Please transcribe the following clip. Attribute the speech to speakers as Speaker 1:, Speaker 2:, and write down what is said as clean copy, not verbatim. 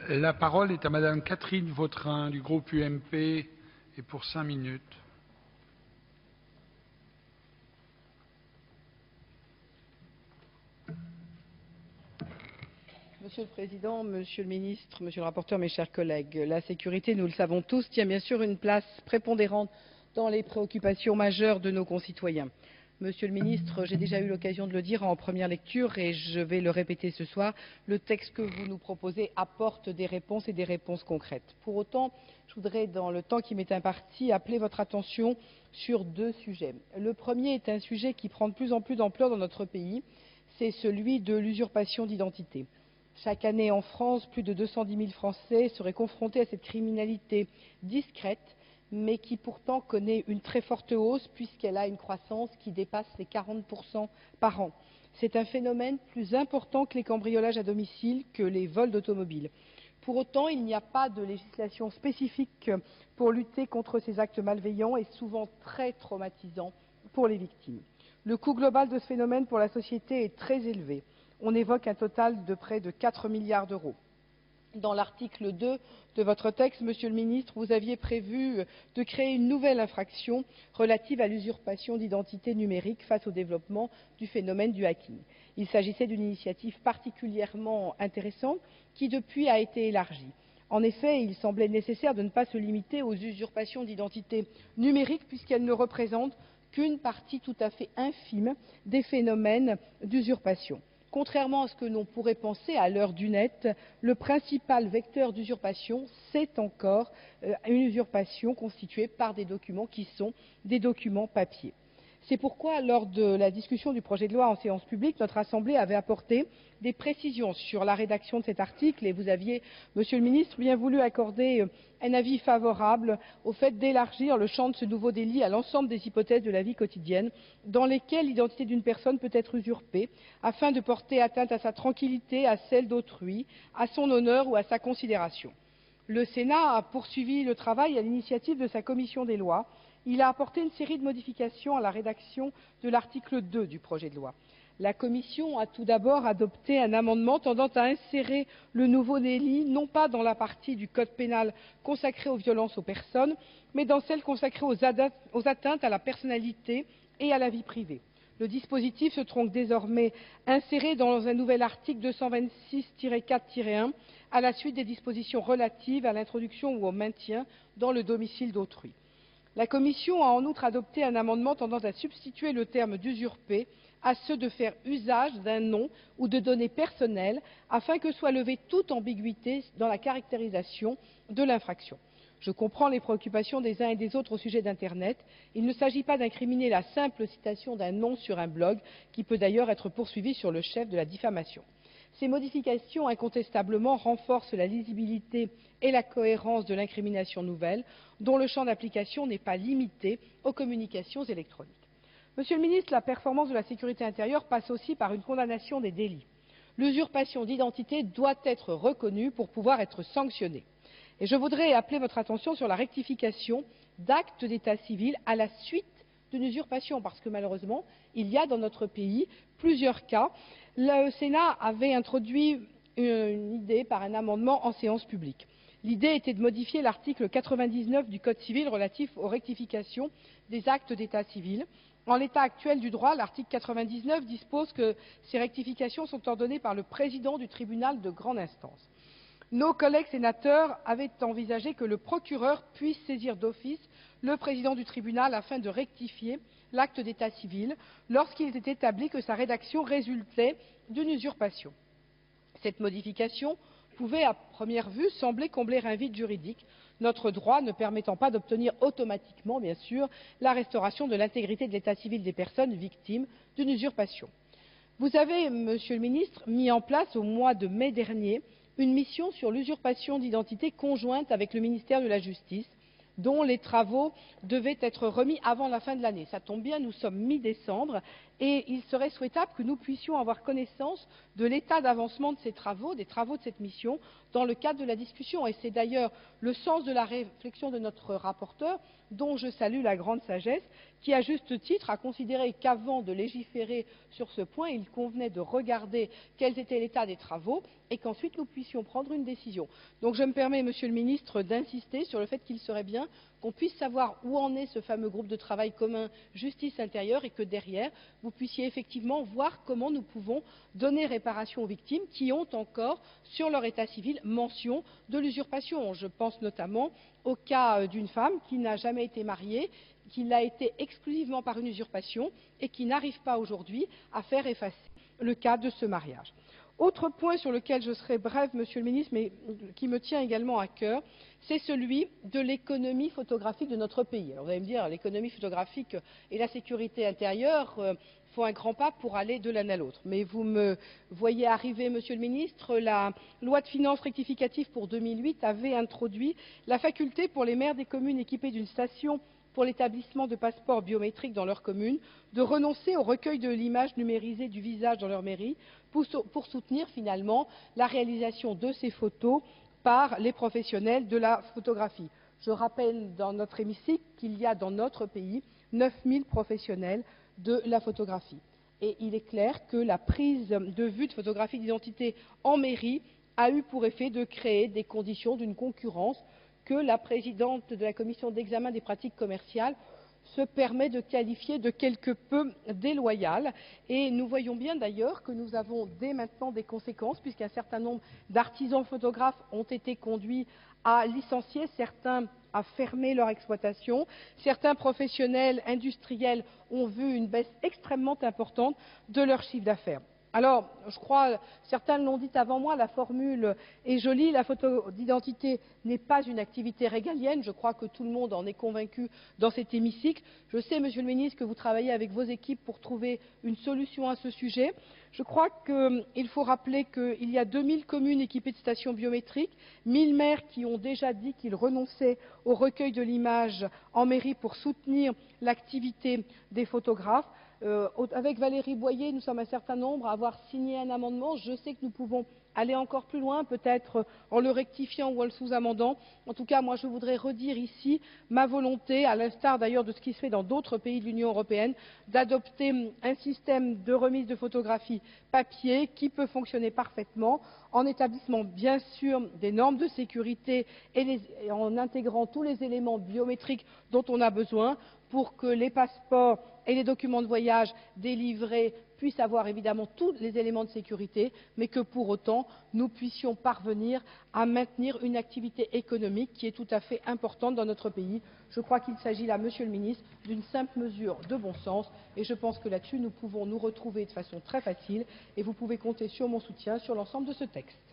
Speaker 1: La parole est à Madame Catherine Vautrin du groupe UMP et pour 5 minutes.
Speaker 2: Monsieur le Président, Monsieur le Ministre, Monsieur le rapporteur, mes chers collègues, la sécurité, nous le savons tous, tient bien sûr une place prépondérante dans les préoccupations majeures de nos concitoyens. Monsieur le Ministre, j'ai déjà eu l'occasion de le dire en première lecture et je vais le répéter ce soir, le texte que vous nous proposez apporte des réponses et des réponses concrètes. Pour autant, je voudrais, dans le temps qui m'est imparti, appeler votre attention sur 2 sujets. Le premier est un sujet qui prend de plus en plus d'ampleur dans notre pays, c'est celui de l'usurpation d'identité. Chaque année en France, plus de 210 000 Français seraient confrontés à cette criminalité discrète, mais qui pourtant connaît une très forte hausse puisqu'elle a une croissance qui dépasse les 40% par an. C'est un phénomène plus important que les cambriolages à domicile, que les vols d'automobiles. Pour autant, il n'y a pas de législation spécifique pour lutter contre ces actes malveillants et souvent très traumatisants pour les victimes. Le coût global de ce phénomène pour la société est très élevé. On évoque un total de près de 4 milliards d'euros. Dans l'article 2 de votre texte, Monsieur le Ministre, vous aviez prévu de créer une nouvelle infraction relative à l'usurpation d'identité numérique face au développement du phénomène du hacking. Il s'agissait d'une initiative particulièrement intéressante qui depuis a été élargie. En effet, il semblait nécessaire de ne pas se limiter aux usurpations d'identité numérique puisqu'elles ne représentent qu'une partie tout à fait infime des phénomènes d'usurpation. Contrairement à ce que l'on pourrait penser à l'heure du net, le principal vecteur d'usurpation, c'est encore une usurpation constituée par des documents qui sont des documents papier. C'est pourquoi, lors de la discussion du projet de loi en séance publique, notre Assemblée avait apporté des précisions sur la rédaction de cet article et vous aviez, Monsieur le Ministre, bien voulu accorder un avis favorable au fait d'élargir le champ de ce nouveau délit à l'ensemble des hypothèses de la vie quotidienne dans lesquelles l'identité d'une personne peut être usurpée afin de porter atteinte à sa tranquillité, à celle d'autrui, à son honneur ou à sa considération. Le Sénat a poursuivi le travail à l'initiative de sa commission des lois. Il a apporté une série de modifications à la rédaction de l'article 2 du projet de loi. La Commission a tout d'abord adopté un amendement tendant à insérer le nouveau délit, non pas dans la partie du Code pénal consacrée aux violences aux personnes, mais dans celle consacrée aux atteintes à la personnalité et à la vie privée. Le dispositif se trouve désormais inséré dans un nouvel article 226-4-1 à la suite des dispositions relatives à l'introduction ou au maintien dans le domicile d'autrui. La Commission a en outre adopté un amendement tendant à substituer le terme d'usurper à ceux de faire usage d'un nom ou de données personnelles afin que soit levée toute ambiguïté dans la caractérisation de l'infraction. Je comprends les préoccupations des uns et des autres au sujet d'Internet. Il ne s'agit pas d'incriminer la simple citation d'un nom sur un blog, qui peut d'ailleurs être poursuivi sur le chef de la diffamation. Ces modifications, incontestablement, renforcent la lisibilité et la cohérence de l'incrimination nouvelle, dont le champ d'application n'est pas limité aux communications électroniques. Monsieur le Ministre, la performance de la sécurité intérieure passe aussi par une condamnation des délits. L'usurpation d'identité doit être reconnue pour pouvoir être sanctionnée. Et je voudrais appeler votre attention sur la rectification d'actes d'état civil à la suite d'une usurpation, parce que malheureusement, il y a dans notre pays plusieurs cas. Le Sénat avait introduit une idée par un amendement en séance publique. L'idée était de modifier l'article 99 du Code civil relatif aux rectifications des actes d'état civil. En l'état actuel du droit, l'article 99 dispose que ces rectifications sont ordonnées par le président du tribunal de grande instance. Nos collègues sénateurs avaient envisagé que le procureur puisse saisir d'office le président du tribunal afin de rectifier l'acte d'état civil lorsqu'il est établi que sa rédaction résultait d'une usurpation. Cette modification pouvait, à première vue, sembler combler un vide juridique, notre droit ne permettant pas d'obtenir automatiquement, bien sûr, la restauration de l'intégrité de l'état civil des personnes victimes d'une usurpation. Vous avez, Monsieur le Ministre, mis en place au mois de mai dernier une mission sur l'usurpation d'identité conjointe avec le ministère de la Justice, dont les travaux devaient être remis avant la fin de l'année. Ça tombe bien, nous sommes mi-décembre et il serait souhaitable que nous puissions avoir connaissance de l'état d'avancement de ces travaux, des travaux de cette mission, dans le cadre de la discussion. Et c'est d'ailleurs le sens de la réflexion de notre rapporteur, dont je salue la grande sagesse, qui, à juste titre, a considéré qu'avant de légiférer sur ce point, il convenait de regarder quel était l'état des travaux et qu'ensuite nous puissions prendre une décision. Donc je me permets, Monsieur le Ministre, d'insister sur le fait qu'il serait bien qu'on puisse savoir où en est ce fameux groupe de travail commun justice intérieure et que derrière, vous puissiez effectivement voir comment nous pouvons donner réparation aux victimes qui ont encore sur leur état civil mention de l'usurpation. Je pense notamment au cas d'une femme qui n'a jamais été mariée, qui l'a été exclusivement par une usurpation et qui n'arrive pas aujourd'hui à faire effacer le cas de ce mariage. Autre point sur lequel je serai brève, Monsieur le Ministre, mais qui me tient également à cœur, c'est celui de l'économie photographique de notre pays. Alors vous allez me dire, l'économie photographique et la sécurité intérieure font un grand pas pour aller de l'un à l'autre. Mais vous me voyez arriver, Monsieur le Ministre, la loi de finances rectificative pour 2008 avait introduit la faculté pour les maires des communes équipées d'une station pour l'établissement de passeports biométriques dans leur commune, de renoncer au recueil de l'image numérisée du visage dans leur mairie pour soutenir finalement la réalisation de ces photos par les professionnels de la photographie. Je rappelle dans notre hémicycle qu'il y a dans notre pays 9000 professionnels de la photographie. Et il est clair que la prise de vue de photographie d'identité en mairie a eu pour effet de créer des conditions d'une concurrence que la présidente de la commission d'examen des pratiques commerciales se permet de qualifier de quelque peu déloyale. Et nous voyons bien d'ailleurs que nous avons dès maintenant des conséquences, puisqu'un certain nombre d'artisans photographes ont été conduits à licencier, certains à fermer leur exploitation, certains professionnels industriels ont vu une baisse extrêmement importante de leur chiffre d'affaires. Alors, je crois, certains l'ont dit avant moi, la formule est jolie, la photo d'identité n'est pas une activité régalienne, je crois que tout le monde en est convaincu dans cet hémicycle. Je sais, Monsieur le Ministre, que vous travaillez avec vos équipes pour trouver une solution à ce sujet. Je crois qu'il faut rappeler qu'il y a 2000 communes équipées de stations biométriques, 1000 maires qui ont déjà dit qu'ils renonçaient au recueil de l'image en mairie pour soutenir l'activité des photographes. Avec Valérie Boyer, nous sommes un certain nombre à avoir signé un amendement. Je sais que nous pouvons aller encore plus loin, peut-être en le rectifiant ou en le sous-amendant. En tout cas, moi, je voudrais redire ici ma volonté, à l'instar d'ailleurs de ce qui se fait dans d'autres pays de l'Union européenne, d'adopter un système de remise de photographies papier qui peut fonctionner parfaitement en établissant bien sûr des normes de sécurité et en intégrant tous les éléments biométriques dont on a besoin pour que les passeports et les documents de voyage délivrés puissent avoir évidemment tous les éléments de sécurité, mais que pour autant nous puissions parvenir à maintenir une activité économique qui est tout à fait importante dans notre pays. Je crois qu'il s'agit là, Monsieur le Ministre, d'une simple mesure de bon sens et je pense que là-dessus nous pouvons nous retrouver de façon très facile et vous pouvez compter sur mon soutien sur l'ensemble de ce texte.